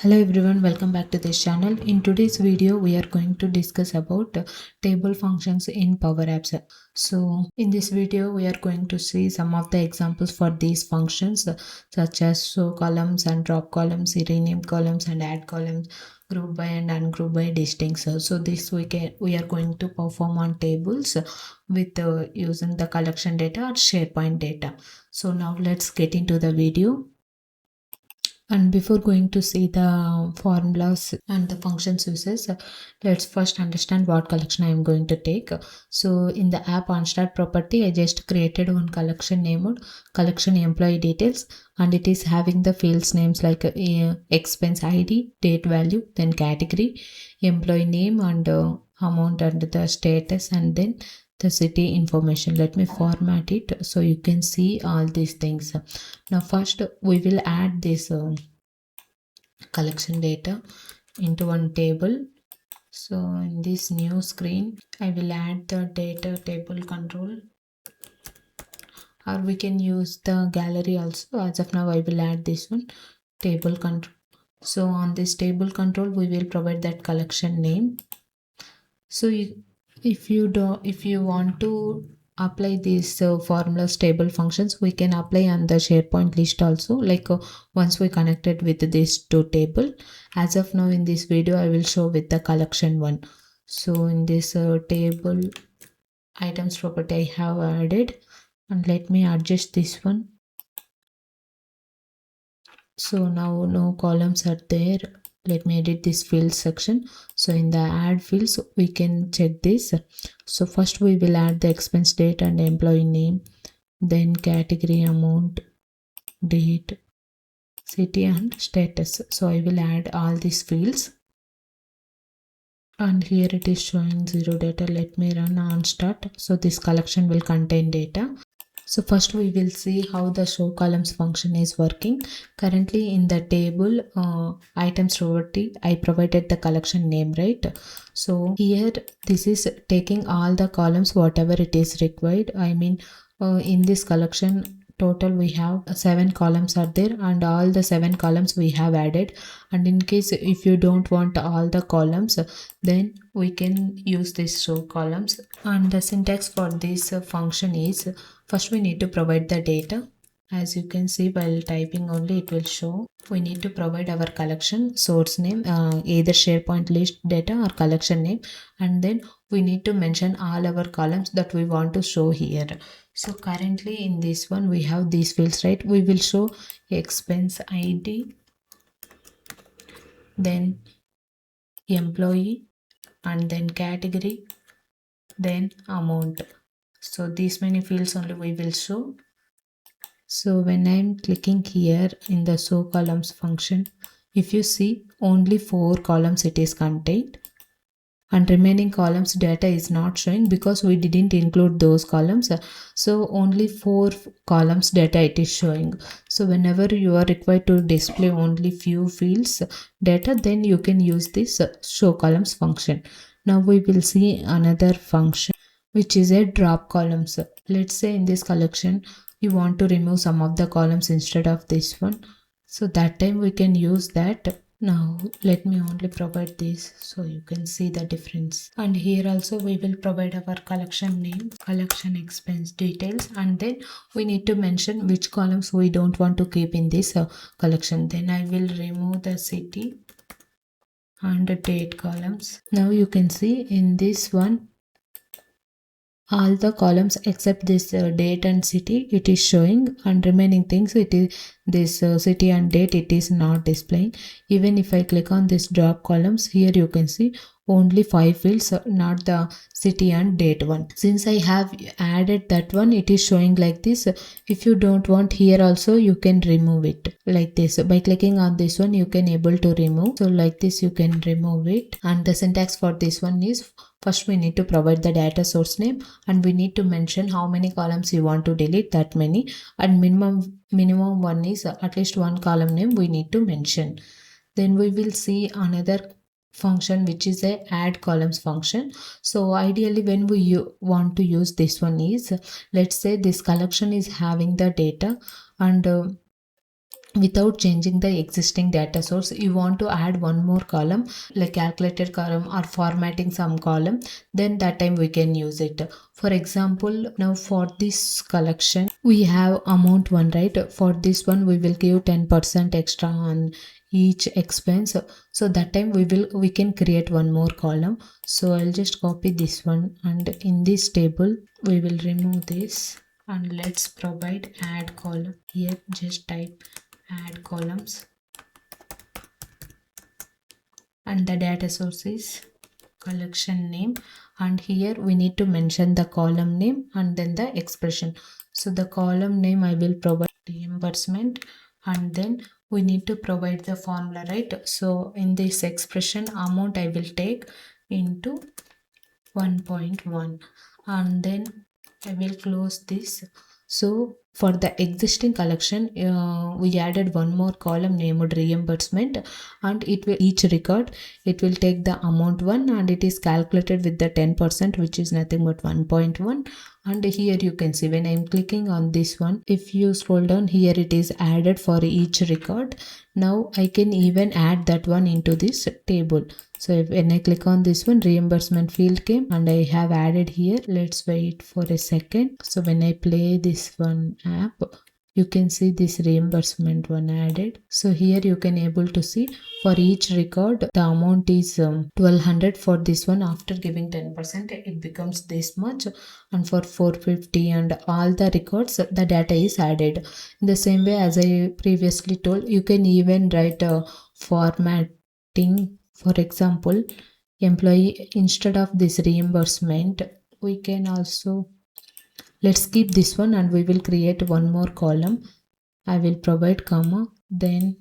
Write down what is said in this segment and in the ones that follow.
Hello everyone, welcome back to this channel. In today's video we are going to discuss about table functions in Power Apps. So in this video we are going to see some of the examples for these functions such as ShowColumns and DropColumns, RenameColumns and AddColumns, GroupBy and Ungroup distincts. So this we are going to perform on tables with using the collection data or SharePoint data. So now let's get into the video. And before going to see the formulas and the functions uses, let's first understand what collection I am going to take. So in the app onStart property, I just created one collection named collection employee details, and it is having the fields names like expense ID, date value, then category, employee name and amount and the status, and then the city information. Let me format it so you can see all these things. Now first we will add this collection data into one table. So in this new screen I will add the data table control, or we can use the gallery also. As of now I will add this one, table control. So on this table control we will provide that collection name. So if you want to apply these formulas table functions, we can apply on the SharePoint list also, like once we connected with this two table. As of now in this video I will show with the collection one. So in this table items property I have added, and let me adjust this one. So now no columns are there. Let me edit this field section. So in the add fields we can check this. So first we will add the expense date and employee name, then category, amount, date, city and status. So I will add all these fields, and here it is showing 0 data. Let me run onStart. So this collection will contain data. So first we will see how the ShowColumns function is working. Currently in the table items property I provided the collection name, right? So here this is taking all the columns whatever it is required. I mean in this collection total we have 7 columns are there, and all the 7 columns we have added. And in case if you don't want all the columns, then we can use this ShowColumns. And the syntax for this function is, first we need to provide the data. As you can see, while typing only it will show. We need to provide our collection source name, either SharePoint list data or collection name, and then we need to mention all our columns that we want to show here. So currently in this one we have these fields, right? We will show expense ID, then employee, and then category, then amount. So these many fields only we will show. So when I'm clicking here in the ShowColumns function, if you see only 4 columns it is contained, and remaining columns data is not showing because we didn't include those columns. So only 4 columns data it is showing. So whenever you are required to display only few fields data, then you can use this ShowColumns function. Now we will see another function which is a DropColumns. Let's say in this collection you want to remove some of the columns instead of this one. So that time we can use that. Now let me only provide this so you can see the difference. And here also we will provide our collection name, collection expense details, and then we need to mention which columns we don't want to keep in this collection. Then I will remove the city and the date columns. Now you can see in this one all the columns except this date and city it is showing, and remaining things it is this city and date it is not displaying. Even if I click on this drop columns, here you can see only 5 fields, not the city and date one. Since I have added that one, it is showing like this. If you don't want here also you can remove it like this. By clicking on this one you can able to remove. So like this you can remove it. And the syntax for this one is, first we need to provide the data source name, and we need to mention how many columns you want to delete, that many, and minimum one is at least one column name we need to mention. Then we will see another function which is a AddColumns function. So ideally when we want to use this one is, let's say this collection is having the data, and without changing the existing data source. You want to add one more column, like calculated column or formatting some column, then that time we can use it. For example, now for this collection we have amount one, right? For this one we will give 10% extra on each expense, so that time we can create one more column. So I'll just copy this one, and in this table we will remove this, and let's provide add column. Here just type add columns, and the data source is collection name, and here we need to mention the column name and then the expression. So the column name I will provide reimbursement, and then we need to provide the formula, right? So in this expression, amount I will take into 1.1, and then I will close this. So for the existing collection, we added one more column named reimbursement, and it will each record it will take the amount one, and it is calculated with the 10%, which is nothing but 1.1. And here you can see when I'm clicking on this one, if you scroll down here, it is added for each record. Now I can even add that one into this table. So when I click on this one, reimbursement field came and I have added here. Let's wait for a second. So when I play this one app, you can see this reimbursement one added. So here you can able to see for each record the amount is 1200 for this one. After giving 10% it becomes this much, and for 450 and all the records the data is added. In the same way as I previously told, you can even write a formatting. For example, employee, instead of this reimbursement we can also, let's keep this one and we will create one more column. I will provide comma, then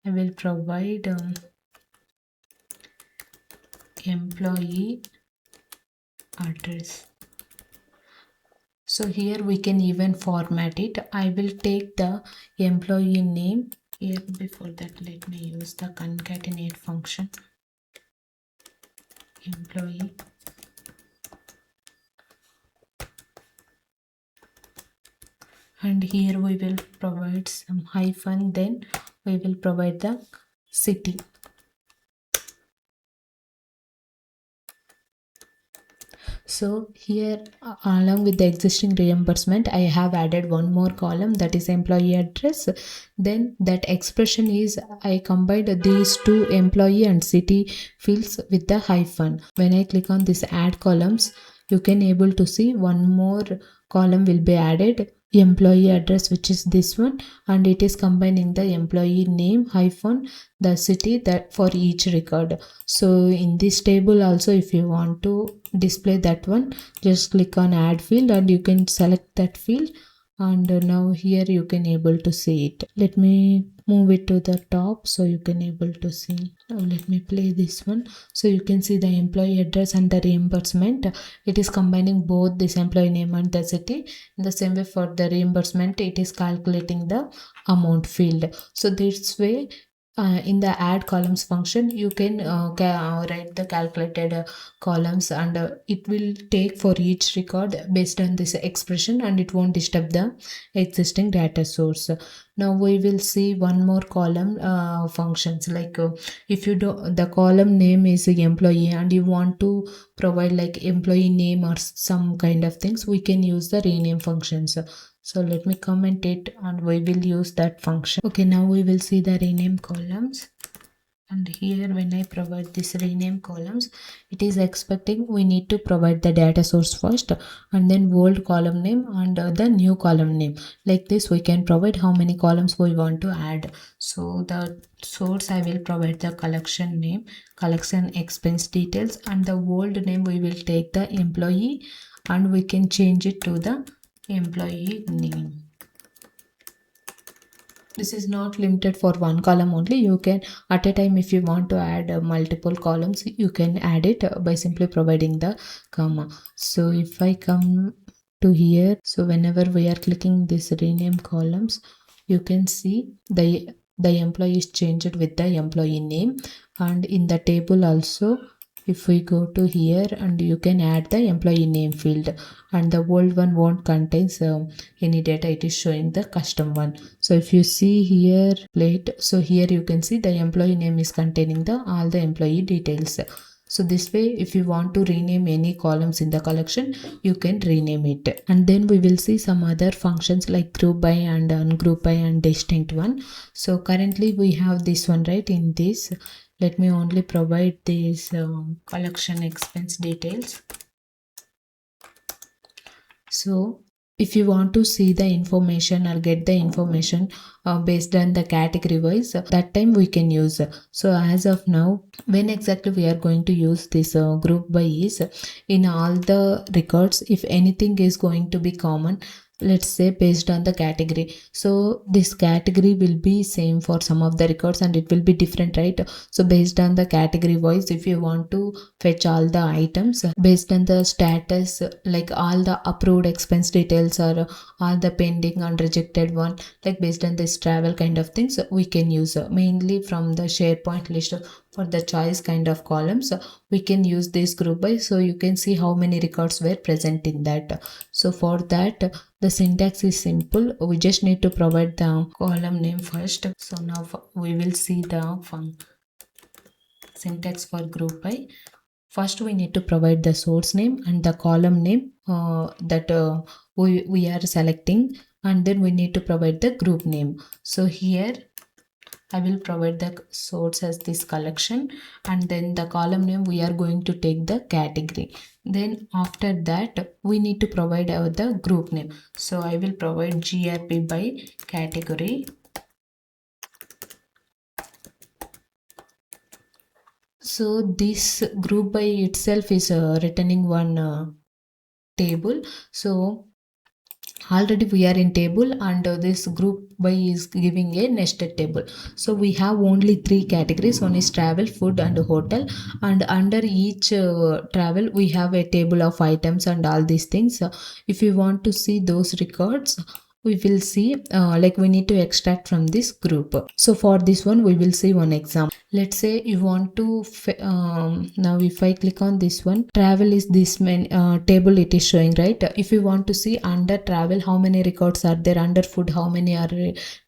I will provide employee address. So here we can even format it. I will take the employee name here. Before that, let me use the concatenate function. Employee, and here we will provide some hyphen, then we will provide the city. So here along with the existing reimbursement, I have added one more column, that is employee address. Then that expression is, I combined these two employee and city fields with the hyphen. When I click on this add columns, you can able to see one more column will be added, employee address, which is this one, and it is combining the employee name hyphen the city that for each record. So in this table also, if you want to display that one, just click on add field and you can select that field, and now here you can able to see it. Let me move it to the top so you can able to see. Now let me play this one. So you can see the employee address and the reimbursement. It is combining both this employee name and the city. In the same way for the reimbursement, it is calculating the amount field. So this way, in the add columns function, you can write the calculated columns, and it will take for each record based on this expression, and it won't disturb the existing data source. Now we will see one more column functions, like if you do the column name is employee and you want to provide like employee name or some kind of things, we can use the rename functions. So let me comment it and we will use that function. Okay, now we will see the rename columns. And here when I provide this rename columns, it is expecting we need to provide the data source first, and then old column name and the new column name. Like this we can provide how many columns we want to add. So the source I will provide the collection name, collection expense details, and the old name we will take the employee and we can change it to the employee name. This is not limited for one column only. You can at a time, if you want to add multiple columns, you can add it by simply providing the comma. So if I come to here, so whenever we are clicking this rename columns, you can see the employee is changed with the employee name, and in the table also if we go to here, and you can add the employee name field, and the old one won't contains any data, it is showing the custom one. So if you see here plate, so here you can see the employee name is containing the all the employee details. So this way, if you want to rename any columns in the collection, you can rename it. And then we will see some other functions like GroupBy and Ungroup and distinct one. So currently we have this one, right? In this, let me only provide these collection expense details. So if you want to see the information or get the information based on the category wise, that time we can use. So as of now, when exactly we are going to use this group by is in all the records, if anything is going to be common, let's say based on the category, so this category will be same for some of the records and it will be different, right? So based on the category wise, if you want to fetch all the items based on the status, like all the approved expense details or all the pending and rejected one, like based on this travel kind of things, we can use mainly from the SharePoint list for the choice kind of columns. We can use this group by, so you can see how many records were present in that. So for that, the syntax is simple. We just need to provide the column name first. So now we will see the syntax for group by. First, we need to provide the source name and the column name that we are selecting, and then we need to provide the group name. So here I will provide the source as this collection, and then the column name we are going to take the category. Then after that we need to provide the group name. So I will provide GRP by category. So this group by itself is returning one table. So already we are in table, and this group by is giving a nested table. So we have only 3 categories. One is travel, food and hotel, and under each travel we have a table of items and all these things. If you want to see those records, we will see like we need to extract from this group. So for this one we will see one example. Let's say you want to now if I click on this one, travel is this table it is showing, right? If you want to see under travel how many records are there, under food how many are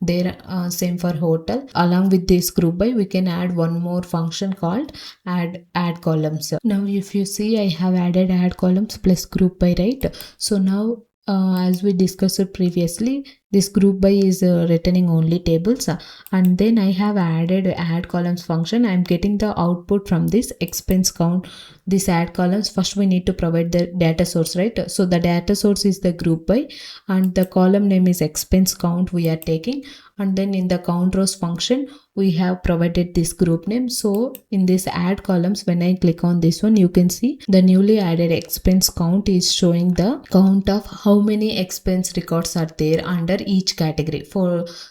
there, same for hotel. Along with this group by, we can add one more function called add columns. Now if you see, I have added add columns plus group by, right? So now as we discussed previously, this group by is returning only tables, and then I have added add columns function. I am getting the output from this expense count, this add columns. First we need to provide the data source, right? So the data source is the group by, and the column name is expense count we are taking, and then in the count rows function we have provided this group name. So in this add columns, when I click on this one, you can see the newly added expense count is showing the count of how many expense records are there under each category.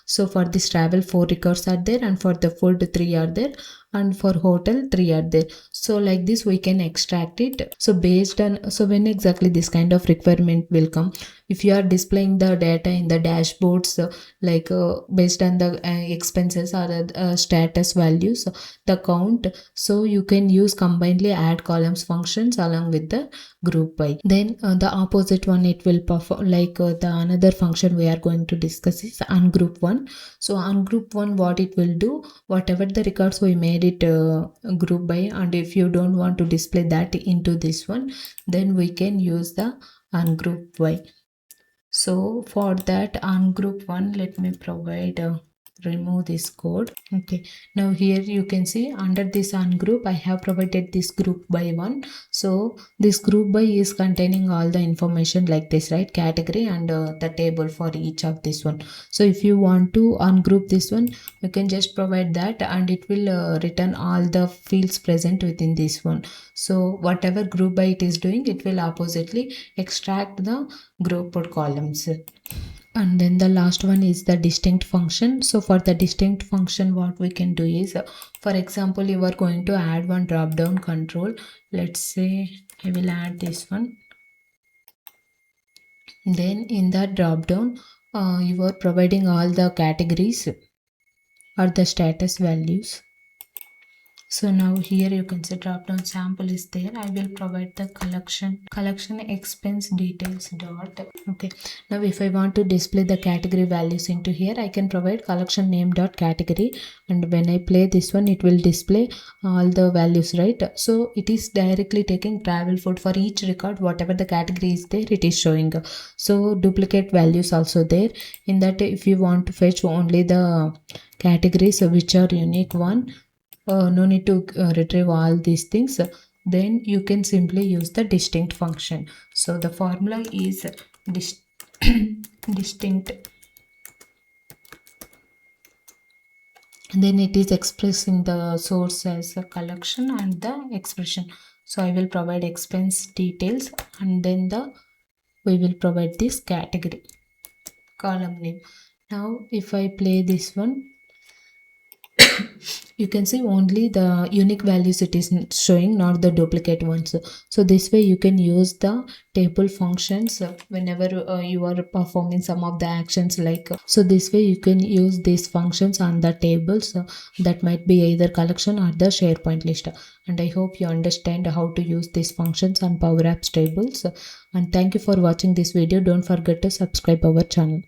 So for this travel 4 records are there, and for the food 3 are there, and for hotel 3 are there. So like this we can extract it. So based on, so when exactly this kind of requirement will come, if you are displaying the data in the dashboards, like based on the expenses or status values, the count, so you can use combinedly add columns functions along with the group by. Then the opposite one, it will perform like the another function we are going to discuss is ungroup one. So ungroup one, what it will do, whatever the records we made it group by, and if you don't want to display that into this one, then we can use the ungroup by. So for that ungroup one, let me provide remove this code. Okay, now here you can see under this ungroup I have provided this group by one. So this group by is containing all the information like this, right? Category and the table for each of this one. So if you want to ungroup this one, you can just provide that, and it will return all the fields present within this one. So whatever group by it is doing, it will oppositely extract the grouped columns. And then the last one is the distinct function. So for the distinct function, what we can do is, for example, you are going to add one drop down control. Let's say I will add this one. Then in that drop down, you are providing all the categories or the status values. So now here you can see drop down sample is there. I will provide the collection expense details dot. Okay, now if I want to display the category values into here, I can provide collection name dot category, and when I play this one, it will display all the values, right? So it is directly taking travel food for each record, whatever the category is there, it is showing. So duplicate values also there. In that, if you want to fetch only the categories which are unique one, no need to retrieve all these things, then you can simply use the distinct function. So the formula is distinct, and then it is expressing the source as a collection and the expression. So I will provide expense details, and then we will provide this category column name. Now if I play this one, you can see only the unique values it is showing, not the duplicate ones. So this way you can use the table functions whenever you are performing some of the actions, like so this way you can use these functions on the tables that might be either collection or the SharePoint list. And I hope you understand how to use these functions on Power Apps tables. And thank you for watching this video. Don't forget to subscribe our channel.